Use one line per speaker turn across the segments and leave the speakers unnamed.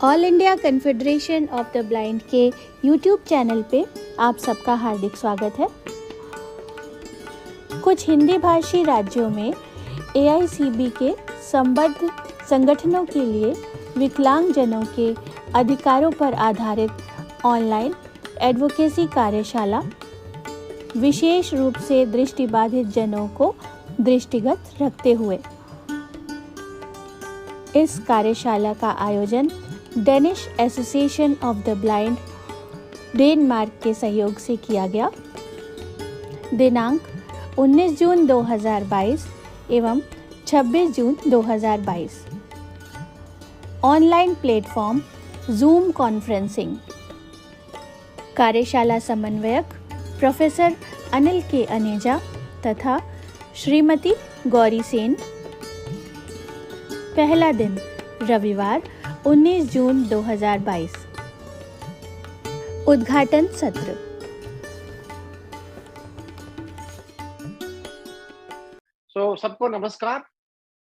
All India confederation of the blind के YouTube channel पे आप सबका हार्दिक स्वागत है। कुछ हिंदी भाषी राज्यों में एआईसीबी के संबद्ध संगठनों के लिए विकलांगजनों के अधिकारों पर आधारित ऑनलाइन एडवोकेसी कार्यशाला विशेष रूप से दृष्टिबाधित जनों को दृष्टिगत रखते हुए इस कार्यशाला का आयोजन Danish association of the blind Denmark के सहयोग से किया गया। दिनांक 19 जून 2022 एवं 26 जून 2022। Online platform zoom conferencing. कार्यशाला समन्वयक प्रोफेसर अनिल के अनेजा तथा श्रीमती गौरी सेन। पहला दिन रविवार 19 जून 2022। उद्घाटन सत्र।
सबको नमस्कार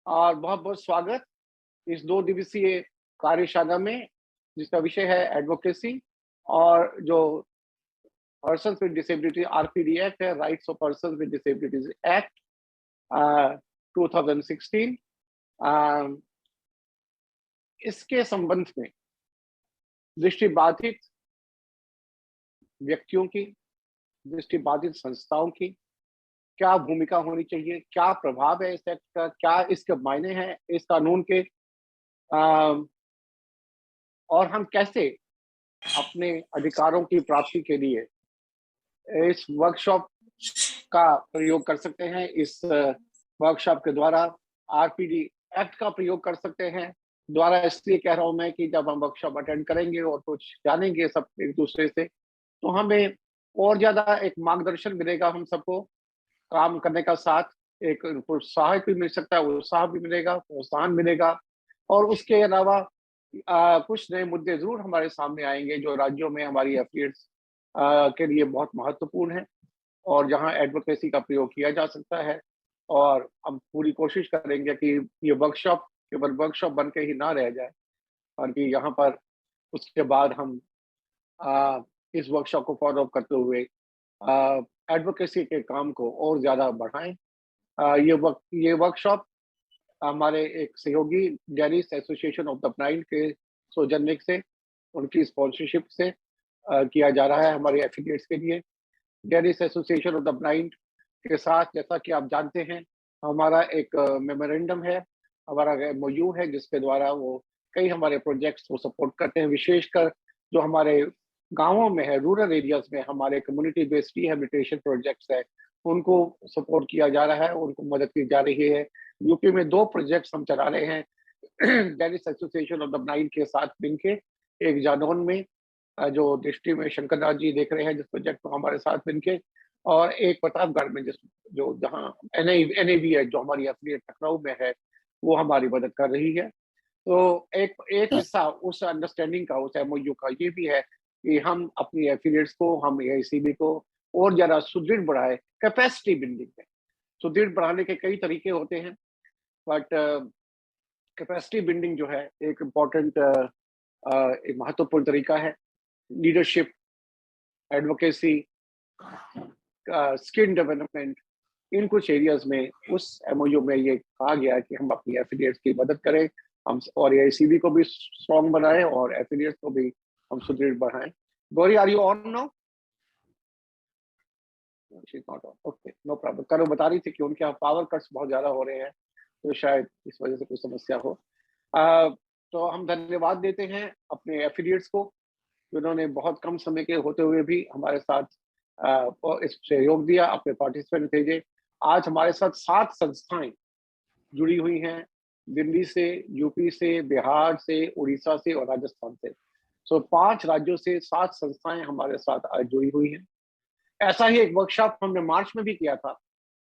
और बहुत बहुत स्वागत इस 2 दिवसीय कार्यशाला में, जिसका विषय है एडवोकेसी और जो persons with disability RPD act है, rights of persons with disabilities act 2016। इसके संबंध में दृष्टिबाधित व्यक्तियों की, दृष्टिबाधित संस्थाओं की क्या भूमिका होनी चाहिए, क्या प्रभाव है इस एक्ट का, क्या इसके मायने हैं इस कानून के, और हम कैसे अपने अधिकारों की प्राप्ति के लिए इस वर्कशॉप का प्रयोग कर सकते हैं। इस वर्कशॉप के द्वारा आरपीडी एक्ट का प्रयोग कर सकते हैं। द्वारा इसलिए कह रहा हूं मैं कि जब हम वर्कशॉप अटेंड करेंगे और कुछ जानेंगे सब एक दूसरे से, तो हमें और ज्यादा एक मार्गदर्शन मिलेगा, हम सबको काम करने का साथ एक प्रोत्साहन भी मिल सकता है, उत्साह भी मिलेगा, प्रोत्साहन मिलेगा। और उसके अलावा कुछ नए मुद्दे जरूर हमारे सामने आएंगे जो राज्यों में हमारी एफिलिएट्स के लिए बहुत महत्वपूर्ण है और जहां एडवोकेसी का प्रयोग किया जा सकता है। और हम पूरी कोशिश करेंगे कि ये वर्कशॉप केवल वर्कशॉप बन के ही ना रह जाए, बल्कि यहाँ पर उसके बाद हम इस वर्कशॉप को फॉलो अप करते हुए एडवोकेसी के काम को और ज्यादा बढ़ाएं। ये वर्कशॉप हमारे एक सहयोगी Danish association of the blind के सौजन्य से, उनकी स्पॉन्सरशिप से किया जा रहा है हमारे एफिलिएट्स के लिए। Danish association of the blind के साथ, जैसा कि आप जानते हैं, हमारा एक मेमोरेंडम है, हमारा एमओयू है, जिसके द्वारा वो कई हमारे प्रोजेक्ट्स को सपोर्ट करते हैं। विशेषकर जो हमारे गांवों में है, रूरल एरियाज में हमारे कम्युनिटी बेस्ड रिहैबिलिटेशन प्रोजेक्ट्स है, उनको सपोर्ट किया जा रहा है, उनको मदद की जा रही है। यूपी में 2 प्रोजेक्ट्स हम चला रहे हैं Danish association of the blind के साथ मिलके। एक जालौन में जो दृष्टि में शंकर नाथ जी देख रहे हैं जिस प्रोजेक्ट को हमारे साथ मिलके, और एक प्रतापगढ़ में जो जहाँ एनएबी है, जो हमारी एफिलिएट लखनऊ में है, वो हमारी मदद कर रही है। तो एक हिस्सा उस अंडरस्टैंडिंग का, उस एमओयू का ये भी है कि हम अपनी एफिलिएट्स को, हम एआईसीबी को और ज्यादा सुदृढ़ बढ़ाए। कैपेसिटी बिल्डिंग में सुदृढ़ बढ़ाने के कई तरीके होते हैं, बट कैपेसिटी बिल्डिंग जो है एक इम्पोर्टेंट, एक महत्वपूर्ण तरीका है। लीडरशिप, एडवोकेसी, स्किल डेवलपमेंट, इन कुछ एरियाज में उस एमओयू में ये कहा गया है कि हम अपनी एफिलिएट्स की मदद करें, हम और एआईसीबी को भी स्ट्रॉन्ग बनाएं और एफिलिएट्स को भी हम सुदृढ़ बढ़ाएं। Gauri, are you on now? She is not on. Okay, no problem. कल बता रही थी कि उनके यहाँ पावर कट्स बहुत ज्यादा हो रहे हैं, तो शायद इस वजह से कुछ समस्या हो। तो हम धन्यवाद देते हैं अपने एफिलिएट्स को, जिन्होंने बहुत कम समय के होते हुए भी हमारे साथ इस सहयोग दिया, अपने पार्टिसिपेंट भेजे। आज हमारे साथ 7 संस्थाएं जुड़ी हुई हैं, दिल्ली से, यूपी से, बिहार से, उड़ीसा से और राजस्थान से। 5 राज्यों से 7 संस्थाएं हमारे साथ आज जुड़ी हुई हैं। ऐसा ही एक वर्कशॉप हमने मार्च में भी किया था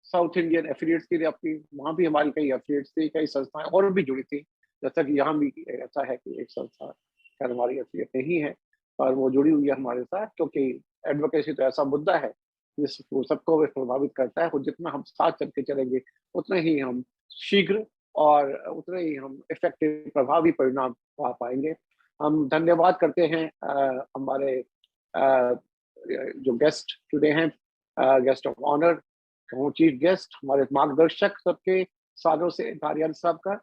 साउथ इंडियन एफिलिएट्स के लिए अपनी, वहां भी हमारी कई एफिलिएट्स थी, कई संस्थाएं और भी जुड़ी थी। जैसा कि यहाँ भी ऐसा है कि एक संस्था खैर हमारी एफिलिएट नहीं है, पर वो जुड़ी हुई है हमारे साथ, क्योंकि एडवोकेसी तो ऐसा मुद्दा है जिसको सबको प्रभावित करता है। और जितना हम साथ चल के चलेंगे उतने ही हम शीघ्र और उतने ही हम इफेक्टिव, प्रभावी परिणाम पा पाएंगे। हम धन्यवाद करते हैं हमारे जो गेस्ट टुडे हैं, guest of honour, chief guest, हमारे मार्गदर्शक सबके सालों से धारियाल साहब का,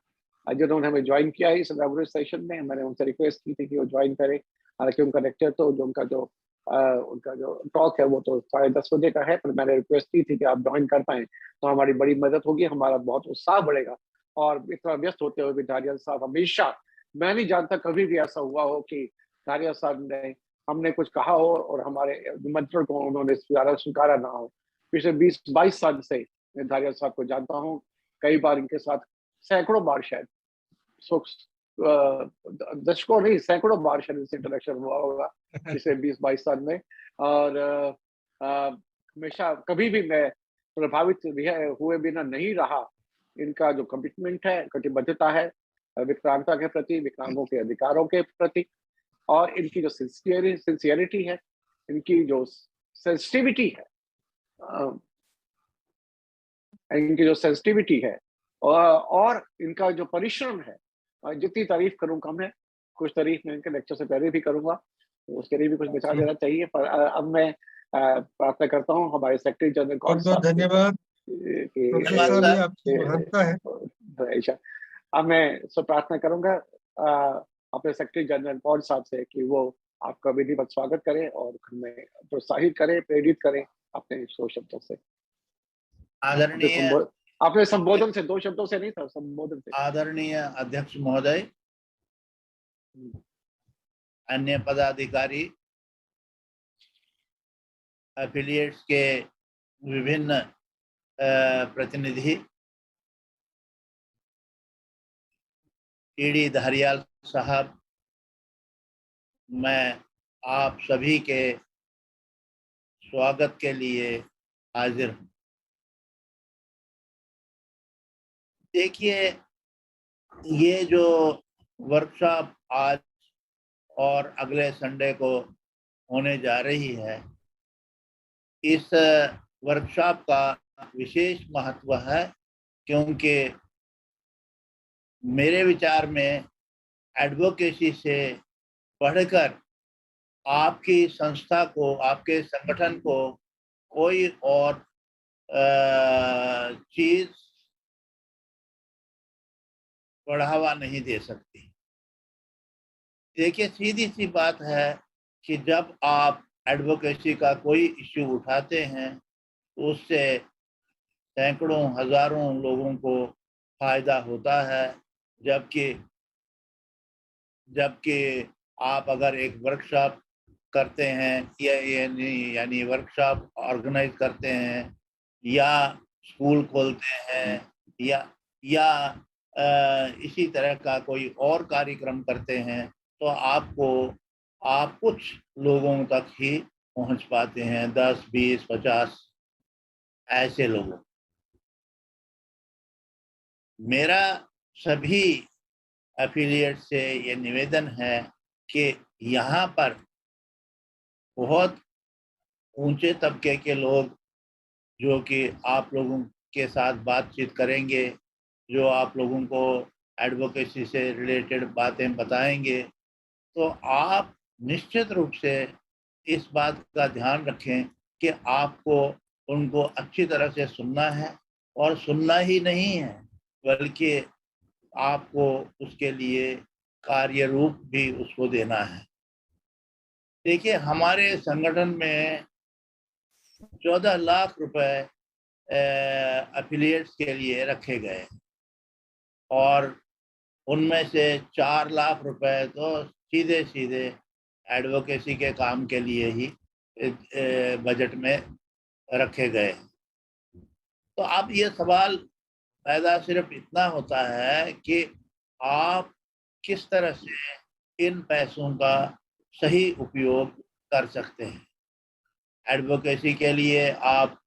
जिन्होंने हमें ज्वाइन किया है इस इनॉग्रेशन सेशन में। मैंने उनसे रिक्वेस्ट की थी कि वो ज्वाइन करें, हालांकि उनका लेक्चर तो जो उनका जो टॉक है वो तो 10:30 बजे का है, पर मैंने रिक्वेस्ट की थी कि आप ज्वाइन कर पाएं तो हमारी बड़ी मदद होगी, हमारा बहुत उत्साह बढ़ेगा। और इतना व्यस्त होते हुए भी धारियाल साहब हमेशा, मैं नहीं जानता कभी भी ऐसा हुआ हो कि धारियाल साहब ने, हमने कुछ कहा हो और हमारे निमंत्रण को उन्होंने स्वीकारा ना हो। पिछले 20-22 साल से मैं धारियाल साहब को जानता हूँ, कई बार इनके साथ सैकड़ों बार शायद दशकों नहीं सैकड़ों बार शायद इनसे इंटरेक्शन हुआ होगा पिछले 20-22 साल में। और हमेशा कभी भी मैं प्रभावित हुए बिना नहीं रहा। इनका जो कमिटमेंट है, कटिबद्धता है विकलांगता के प्रति, विकलांगों के अधिकारों के प्रति, और इनकी जो सिंसियरिटी है, इनकी जो सेंसिटिविटी है, इनकी जो सेंसिटिविटी है, और इनका जो परिश्रम है, जितनी तारीफ करूं कम है। कुछ तारीफ मैं इनके लेक्चर से पहले भी करूंगा, उसके लिए भी कुछ बचा देना चाहिए। पर अब मैं प्रार्थना करता हूं हमारे सेक्रेटरी जनरल
बहुत बहुत धन्यवाद प्रोफेसर, ये आपकी महत्ता है।
अब मैं प्रार्थना करूंगा अपने सेक्रेटरी जनरल कौर साहब से कि वो आपका विधिवत स्वागत करें और हमें प्रोत्साहित करें, प्रेरित करें अपने 2 शब्दों से।
आदरणीय,
आपने संबोधन से, 2 शब्दों से नहीं था, संबोधन से।
आदरणीय अध्यक्ष महोदय, अन्य पदाधिकारी, एफिलिएट्स के विभिन्न प्रतिनिधि, टीडी धारियाल साहब, मैं आप सभी के स्वागत के लिए हाजिर हूँ। देखिए, ये जो वर्कशॉप आज और अगले संडे को होने जा रही है, इस वर्कशॉप का विशेष महत्व है, क्योंकि मेरे विचार में एडवोकेसी से बढ़कर आपकी संस्था को, आपके संगठन को कोई और चीज बढ़ावा नहीं दे सकती। देखिए, सीधी सी बात है कि जब आप एडवोकेसी का कोई इश्यू उठाते हैं तो उससे सैकड़ों हजारों लोगों को फायदा होता है, जबकि आप अगर एक वर्कशॉप करते हैं यानी वर्कशॉप ऑर्गेनाइज करते हैं या स्कूल खोलते हैं या इसी तरह का कोई और कार्यक्रम करते हैं, तो आप कुछ लोगों तक ही पहुंच पाते हैं, 10, 20, 50 ऐसे लोगों। मेरा सभी एफिलिएट से ये निवेदन है कि यहाँ पर बहुत ऊंचे तबके के लोग जो कि आप लोगों के साथ बातचीत करेंगे, जो आप लोगों को एडवोकेसी से रिलेटेड बातें बताएंगे, तो आप निश्चित रूप से इस बात का ध्यान रखें कि आपको उनको अच्छी तरह से सुनना है, और सुनना ही नहीं है बल्कि आपको उसके लिए कार्य रूप भी उसको देना है। देखिए, हमारे संगठन में 14 लाख रुपए एफिलिएट्स के लिए रखे गए और उनमें से 4 लाख रुपए तो सीधे सीधे एडवोकेसी के काम के लिए ही बजट में रखे गए। तो अब ये सवाल पैदा सिर्फ इतना होता है कि आप किस तरह से इन पैसों का सही उपयोग कर सकते हैं। एडवोकेसी के लिए आप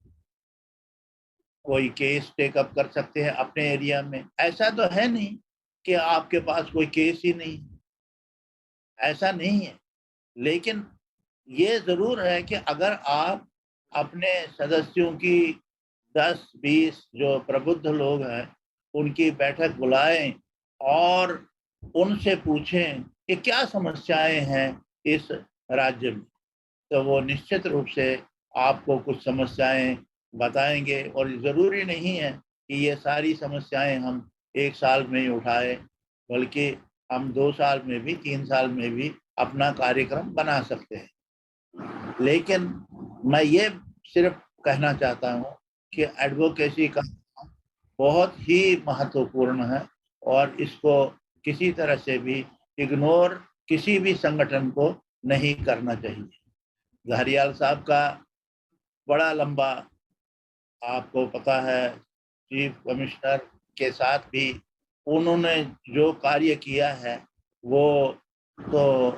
कोई केस टेकअप कर सकते हैं अपने एरिया में। ऐसा तो है नहीं कि आपके पास कोई केस ही नहीं, ऐसा नहीं है। लेकिन ये ज़रूर है कि अगर आप अपने सदस्यों की 10-20 जो प्रबुद्ध लोग हैं उनकी बैठक बुलाएं और उनसे पूछें कि क्या समस्याएं हैं इस राज्य में, तो वो निश्चित रूप से आपको कुछ समस्याएं बताएंगे। और ज़रूरी नहीं है कि ये सारी समस्याएं हम 1 साल में ही उठाए, बल्कि हम 2 साल में भी, 3 साल में भी अपना कार्यक्रम बना सकते हैं। लेकिन मैं ये सिर्फ कहना चाहता हूँ कि एडवोकेसी का बहुत ही महत्वपूर्ण है और इसको किसी तरह से भी इग्नोर किसी भी संगठन को नहीं करना चाहिए। धारियाल साहब का बड़ा लंबा, आपको पता है, चीफ कमिश्नर के साथ भी उन्होंने जो कार्य किया है वो तो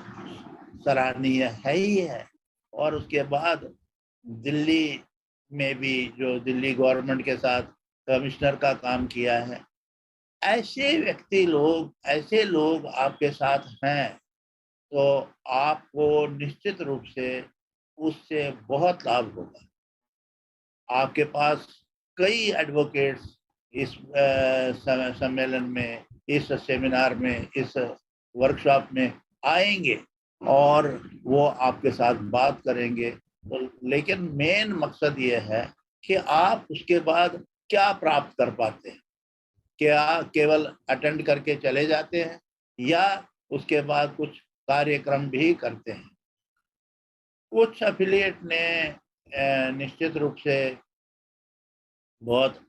सराहनीय है ही है। और उसके बाद दिल्ली में भी जो दिल्ली गवर्नमेंट के साथ कमिश्नर का काम किया है, ऐसे व्यक्ति लोग, ऐसे लोग आपके साथ हैं तो आपको निश्चित रूप से उससे बहुत लाभ होगा। आपके पास कई एडवोकेट्स इस सम्मेलन में, इस सेमिनार में, इस वर्कशॉप में आएंगे और वो आपके साथ बात करेंगे। तो लेकिन मेन मकसद ये है कि आप उसके बाद क्या प्राप्त कर पाते हैं। क्या केवल अटेंड करके चले जाते हैं या उसके बाद कुछ कार्यक्रम भी करते हैं। कुछ एफिलिएट ने निश्चित रूप से बहुत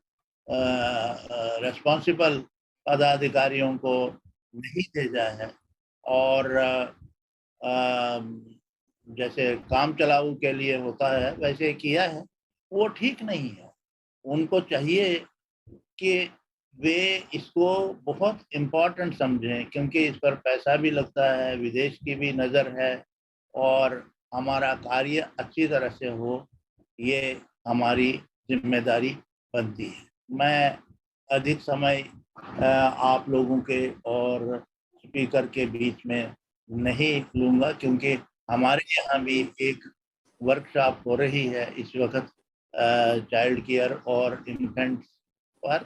रिस्पॉन्सिबल पदाधिकारियों को नहीं भेजा है और जैसे काम चलाऊ के लिए होता है वैसे किया है, वो ठीक नहीं है। उनको चाहिए कि वे इसको बहुत इम्पोर्टेंट समझें, क्योंकि इस पर पैसा भी लगता है, विदेश की भी नज़र है और हमारा कार्य अच्छी तरह से हो, ये हमारी जिम्मेदारी बनती है। मैं अधिक समय आप लोगों के और स्पीकर के बीच में नहीं लूँगा, क्योंकि हमारे यहाँ भी एक वर्कशॉप हो रही है इस वक्त चाइल्ड केयर और इन्फेंट्स पर,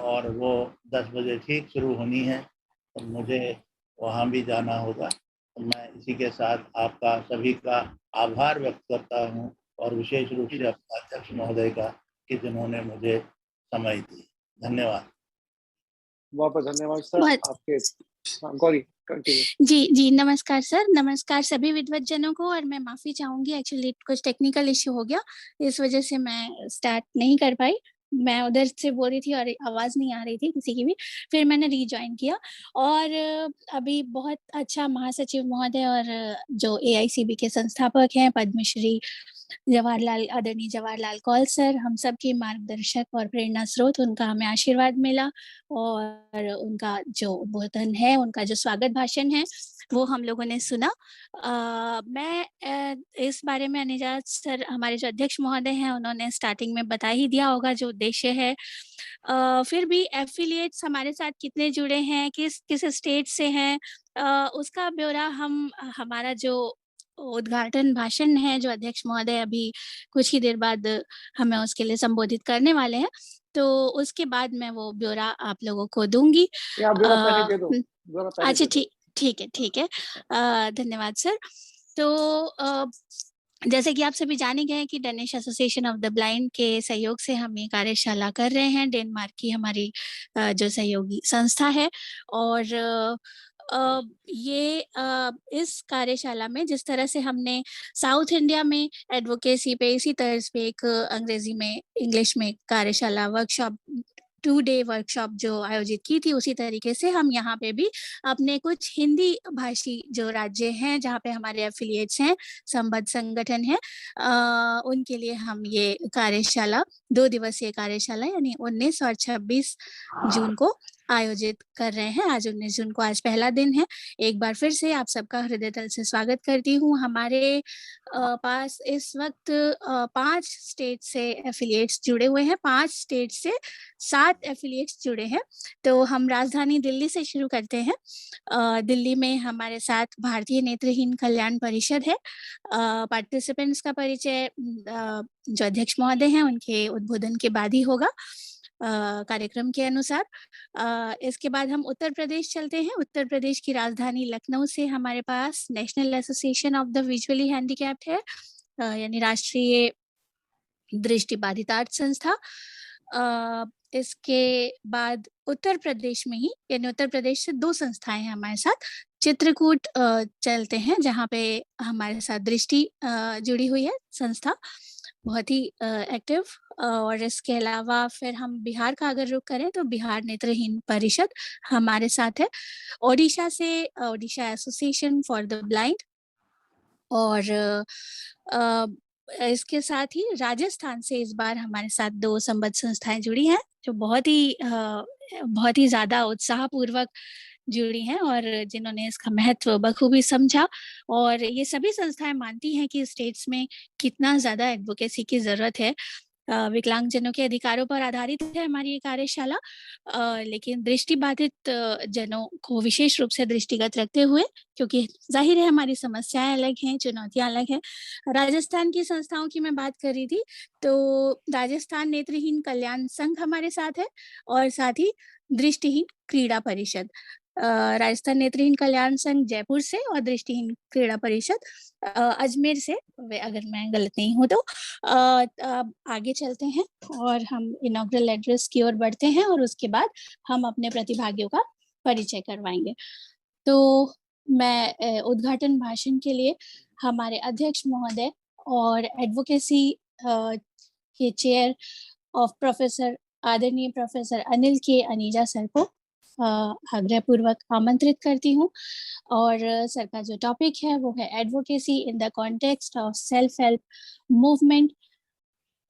और वो 10 बजे ठीक शुरू होनी है, तो मुझे वहाँ भी जाना होगा। तो मैं इसी के साथ आपका सभी का आभार व्यक्त करता हूँ और विशेष रूप से अपने अध्यक्ष महोदय का कि जिन्होंने मुझे समय दी। धन्यवाद।
वापस धन्यवाद सर आपके। गौरी कंटिन्यू।
जी नमस्कार सर, नमस्कार सभी विद्वत जनों को। और मैं माफी चाहूंगी, एक्चुअली कुछ टेक्निकल इश्यू हो गया, इस वजह से मैं स्टार्ट नहीं कर पाई। मैं उधर से बोल रही थी और आवाज नहीं आ रही थी किसी की भी, फिर मैंने रीजॉइन किया। और अभी बहुत अच्छा महासचिव महोदय और जो AICB के संस्थापक हैं पद्मश्री आदरणीय जवाहरलाल कौल सर, हम सब के मार्गदर्शक और प्रेरणा स्रोत, उनका हमें आशीर्वाद मिला और उनका जो उद्बोधन है, उनका जो स्वागत भाषण है वो हम लोगों ने सुना। मैं इस बारे में अनिजात सर, हमारे जो अध्यक्ष महोदय हैं, उन्होंने स्टार्टिंग में बता ही दिया होगा जो उद्देश्य है। फिर भी एफिलिएट्स हमारे साथ कितने जुड़े हैं, किस स्टेट से हैं, उसका ब्यौरा हमारा जो उद्घाटन भाषण है जो अध्यक्ष महोदय अभी कुछ ही देर बाद हमें उसके लिए संबोधित करने वाले हैं, तो उसके बाद मैं वो ब्यौरा आप लोगों को दूंगी। अच्छा, ठीक है। धन्यवाद सर। तो जैसे कि आप सभी जाने गए हैं कि Danish association of the blind के सहयोग से हम ये कार्यशाला कर रहे हैं। डेनमार्क की हमारी जो सहयोगी संस्था है, और ये इस कार्यशाला में जिस तरह से हमने साउथ इंडिया में एडवोकेसी पे इसी तर्ज पे एक अंग्रेजी में, इंग्लिश में कार्यशाला वर्कशॉप 2 डे वर्कशॉप जो आयोजित की थी, उसी तरीके से हम यहाँ पे भी अपने कुछ हिंदी भाषी जो राज्य हैं जहाँ पे हमारे एफिलिएट्स हैं, संबद्ध संगठन है, उनके लिए हम ये कार्यशाला 2 दिवसीय कार्यशाला यानी 19 और 26 जून को आयोजित कर रहे हैं। आज 19 जून को, आज पहला दिन है। एक बार फिर से आप सबका हृदय तल से स्वागत करती हूँ। हमारे पास इस वक्त 5 स्टेट से एफिलिएट्स जुड़े हुए हैं, 5 स्टेट से 7 एफिलिएट्स जुड़े हैं। तो हम राजधानी दिल्ली से शुरू करते हैं। दिल्ली में हमारे साथ भारतीय नेत्रहीन कल्याण परिषद है। पार्टिसिपेंट्स का परिचय जो अध्यक्ष महोदय हैं उनके उद्बोधन के बाद ही होगा। कार्यक्रम के अनुसार। इसके बाद हम उत्तर प्रदेश चलते हैं। उत्तर प्रदेश की राजधानी लखनऊ से हमारे पास national association of the visually handicapped है, यानी राष्ट्रीय दृष्टिबाधितार्थ संस्था। इसके बाद उत्तर प्रदेश में ही, यानी उत्तर प्रदेश से 2 संस्थाएं हैं हमारे साथ। चित्रकूट चलते हैं, जहाँ पे हमारे साथ दृष्टि जुड़ी हुई है संस्था, बहुत ही एक्टिव। और इसके अलावा फिर हम बिहार का अगर रुख करें तो बिहार नेत्रहीन परिषद हमारे साथ है। ओडिशा से Odisha association for the blind, और इसके साथ ही राजस्थान से इस बार हमारे साथ 2 संबद्ध संस्थाएं जुड़ी हैं, जो बहुत ही ज्यादा उत्साहपूर्वक जुड़ी हैं और जिन्होंने इसका महत्व बखूबी समझा। और ये सभी संस्थाएं मानती हैं कि स्टेट्स में कितना ज्यादा एडवोकेसी की जरूरत है। विकलांगजनों के अधिकारों पर आधारित है हमारी ये कार्यशाला, लेकिन दृष्टिबाधित जनों को विशेष रूप से दृष्टिगत रखते हुए, क्योंकि जाहिर है हमारी समस्याएं अलग हैं, चुनौतियां अलग हैं। राजस्थान की संस्थाओं की मैं बात कर रही थी, तो राजस्थान नेत्रहीन कल्याण संघ हमारे साथ है, और साथ ही दृष्टिहीन क्रीड़ा परिषद। राजस्थान नेत्रहीन कल्याण संघ जयपुर से और दृष्टिहीन क्रीड़ा परिषद अजमेर से, अगर मैं गलत नहीं हूँ तो। आगे चलते हैं और हम इनॉग्रल एड्रेस की ओर बढ़ते हैं, और उसके बाद हम अपने प्रतिभागियों का परिचय करवाएंगे। तो मैं उद्घाटन भाषण के लिए हमारे अध्यक्ष महोदय और एडवोकेसी के चेयर ऑफ प्रोफेसर आदरणीय प्रोफेसर अनिल के अनीजा सर को आग्रहपूर्वक आमंत्रित करती हूँ। और सर का जो टॉपिक है वो है advocacy in the context of self help movement,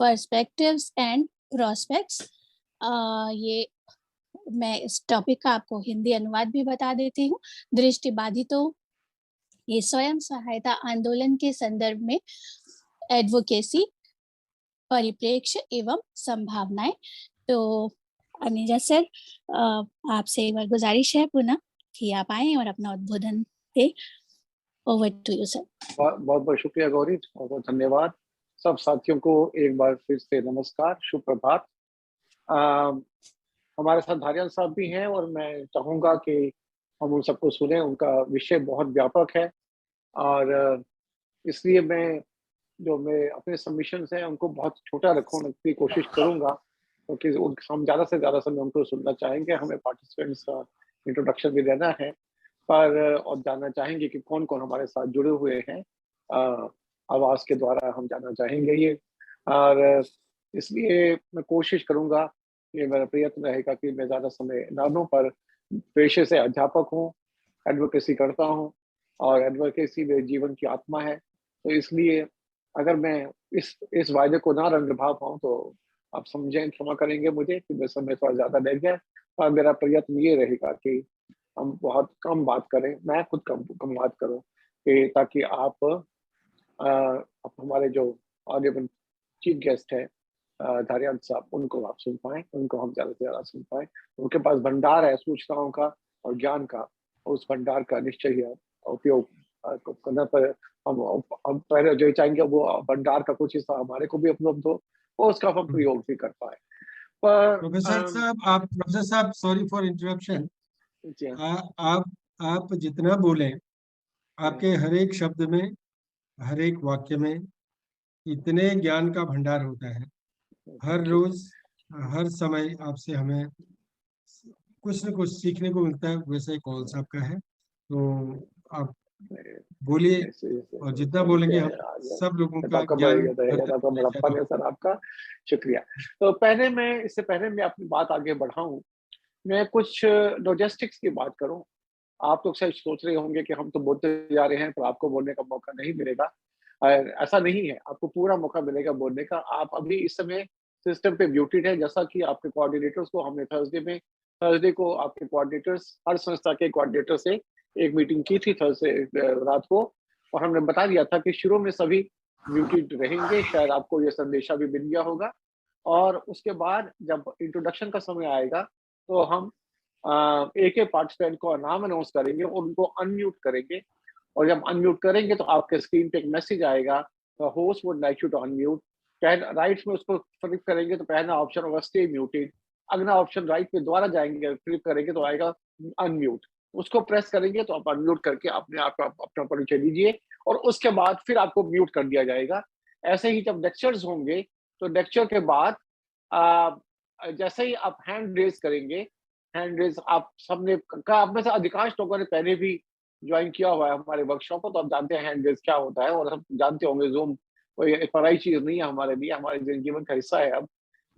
perspectives and prospects. ये मैं इस टॉपिक का आपको हिंदी अनुवाद भी बता देती हूँ। दृष्टिबाधितों ये स्वयं सहायता आंदोलन के संदर्भ में एडवोकेसी, परिप्रेक्ष्य एवं संभावनाएं। तो अनीजा सर, आपसे एक बार गुजारिश है पुनः कि आप आए और अपना उद्बोधन दे। Over to you sir.
बहुत बहुत शुक्रिया गौरी, बहुत बहुत धन्यवाद। सब साथियों को एक बार फिर से नमस्कार, शुभ प्रभात। हमारे साथ धारियाल साहब भी हैं और मैं चाहूँगा कि हम उन सबको सुने। उनका विषय बहुत व्यापक है और इसलिए मैं अपने सबमिशंस हैं उनको बहुत छोटा रखने की कोशिश करूँगा, क्योंकि हम ज़्यादा से ज़्यादा समय उनको सुनना चाहेंगे। हमें पार्टिसिपेंट्स का इंट्रोडक्शन भी देना है और जानना चाहेंगे कि कौन कौन हमारे साथ जुड़े हुए हैं। आवाज़ के द्वारा हम जानना चाहेंगे ये, और इसलिए मैं कोशिश करूँगा कि मेरा प्रयत्न रहेगा कि मैं ज़्यादा समय ना लूं, पर पेशे से अध्यापक हूँ, एडवोकेसी करता हूँ और एडवोकेसी मेरे जीवन की आत्मा है। तो इसलिए अगर मैं इस वायदे को ना रंग निभा पाऊँ तो आप समझें, क्षमा करेंगे मुझे कि मैं समय थोड़ा ज़्यादा लग गया। और मेरा प्रयत्न ये रहेगा कि हम बहुत कम बात करें, मैं खुद कम बात करूँ, ताकि आप हमारे जो ऑडियो चीफ गेस्ट है धारियाल साहब, उनको आप सुन पाएँ, उनको हम ज़्यादा से ज़्यादा सुन पाएँ। उनके पास भंडार है सूचनाओं का और ज्ञान का, उस भंडार का निश्चय ही उपयोग करना पर हम पहले जो चाहेंगे वो भंडार का कुछ हिस्सा हमारे को भी उपलब्ध हो और उसका हम प्रयोग भी कर पाए। पर
प्रोफेसर साहब सॉरी फॉर इंटरप्शन। आप जितना बोलें, आपके हर एक शब्द में, हर एक वाक्य में इतने ज्ञान का भंडार होता है। हर रोज हर समय आपसे हमें कुछ न कुछ सीखने को मिलता है। वैसे कौन सा आपका है, तो आप बोलिए और जितना बोलेंगे हम सब लोगों का ज्ञान।
सर आपका शुक्रिया। तो पहले मैं इससे पहले मैं अपनी बात आगे बढ़ाऊं, मैं कुछ लॉजिस्टिक्स की बात करूं। आप लोग शायद सोच रहे होंगे कि हम तो बोलते जा रहे हैं पर आपको बोलने का मौका नहीं मिलेगा। ऐसा नहीं है, आपको पूरा मौका मिलेगा बोलने का। आप अभी इस समय सिस्टम पे म्यूटेड है, जैसा कि आपके कोऑर्डिनेटर्स को हमने थर्सडे को आपके कोऑर्डिनेटर्स, हर संस्था के कोऑर्डिनेटर से एक मीटिंग की थी थर्सडे रात को, और हमने बता दिया था कि शुरू में सभी म्यूटेड रहेंगे। शायद आपको ये संदेशा भी मिल गया होगा। और उसके बाद जब इंट्रोडक्शन का समय आएगा तो हम एक पार्टिसिपेंट को नाम अनाउंस करेंगे और उनको अनम्यूट करेंगे। और जब अनम्यूट करेंगे तो आपके स्क्रीन पे एक मैसेज आएगा, host would like you to unmute. Rights में उसको क्लिक करेंगे तो पहला ऑप्शन होगा स्टे म्यूटेड, अगला ऑप्शन राइट पे दोबारा जाएंगे, क्लिक करेंगे तो आएगा अनम्यूट, उसको प्रेस करेंगे तो आप अनम्यूट करके अपने आप अपना परिचय दीजिए और उसके बाद फिर आपको म्यूट कर दिया जाएगा। ऐसे ही जब लेक्चर्स होंगे तो लेक्चर के बाद जैसे ही आप हैंड रेज करेंगे, हैंड रेज आप सबने का, आप में से अधिकांश लोगों ने पहले भी ज्वाइन किया हुआ है हमारे वर्कशॉप को, तो आप जानते हैं हैंड रेज क्या होता है और सब जानते होंगे जूम कोई पराई चीज नहीं है हमारे लिए, हमारे जीवन का हिस्सा है अब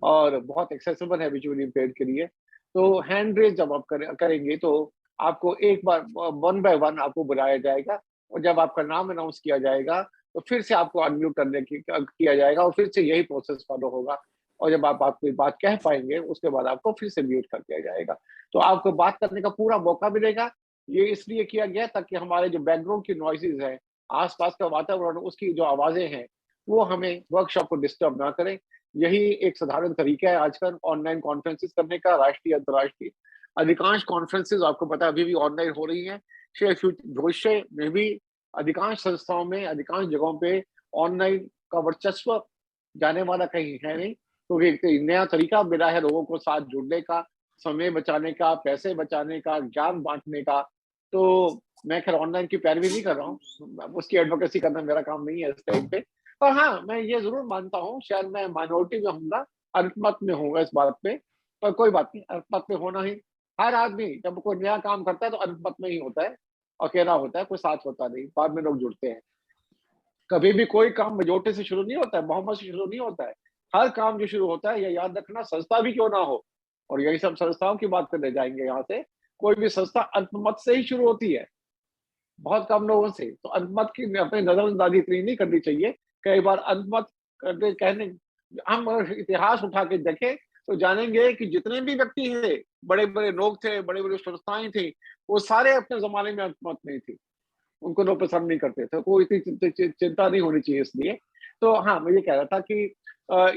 और बहुत एक्सेसिबल है विजुअली इम्पेयर्ड के लिए। तो हैंड रेज जब आप करेंगे तो आपको एक बार 1 बाय 1 आपको बुलाया जाएगा और जब आपका नाम अनाउंस किया जाएगा तो फिर से आपको अनम्यूट करने की किया जाएगा और फिर से यही प्रोसेस फॉलो होगा और जब आप कोई बात कह पाएंगे उसके बाद आपको फिर से म्यूट कर दिया जाएगा। तो आपको बात करने का पूरा मौका मिलेगा। ये इसलिए किया गया ताकि हमारे जो बैकग्राउंड की नॉइजेज हैं, आसपास का वातावरण, उसकी जो आवाजें हैं वो हमें वर्कशॉप को डिस्टर्ब ना करें। यही एक साधारण तरीका है आजकल ऑनलाइन कॉन्फ्रेंसेस करने का, राष्ट्रीय अंतर्राष्ट्रीय। अधिकांश कॉन्फ्रेंसेस आपको पता है अभी भी ऑनलाइन हो रही है। भविष्य में भी अधिकांश संस्थाओं में, अधिकांश जगहों पे ऑनलाइन का वर्चस्व जाने वाला कहीं है नहीं, क्योंकि एक नया तरीका मिला है लोगों को साथ जुड़ने का, समय बचाने का, पैसे बचाने का, ज्ञान बांटने का। तो मैं खैर ऑनलाइन की पैरवी नहीं कर रहा हूँ, उसकी एडवोकेसी करना मेरा काम नहीं है इस टाइम पे। पर हाँ, मैं ये जरूर मानता हूँ, शायद मैं माइनॉरिटी में होऊंगा, अल्पमत में होऊंगा इस बात पे, पर कोई बात नहीं, अल्पमत में होना ही। हर आदमी जब कोई नया काम करता है तो अल्पमत में ही होता है, अकेला होता है, कोई साथ होता नहीं, बाद में लोग जुड़ते हैं। कभी भी कोई काम मेजोरिटी से शुरू नहीं होता है, बहुमत से शुरू नहीं होता है। हर काम जो शुरू होता है, ये याद रखना, संस्था भी क्यों ना हो, और यही सब संस्थाओं की बात करने जाएंगे यहाँ से, कोई भी संस्था अल्पमत से ही शुरू होती है, बहुत कम लोगों से। तो अल्पमत की अपनी नजरअंदाजी इतनी नहीं करनी चाहिए। कई बार अल्पमत करके कहने, हम इतिहास उठा के देखें तो जानेंगे कि जितने भी व्यक्ति थे, बड़े बड़े लोग थे, बड़े बड़े संस्थाएं थी, वो सारे अपने जमाने में अल्पमत नहीं थी, उनको लोग पसंद नहीं करते थे, कोई इतनी चिंता नहीं होनी चाहिए इसलिए। तो हाँ, मैं ये कह रहा था कि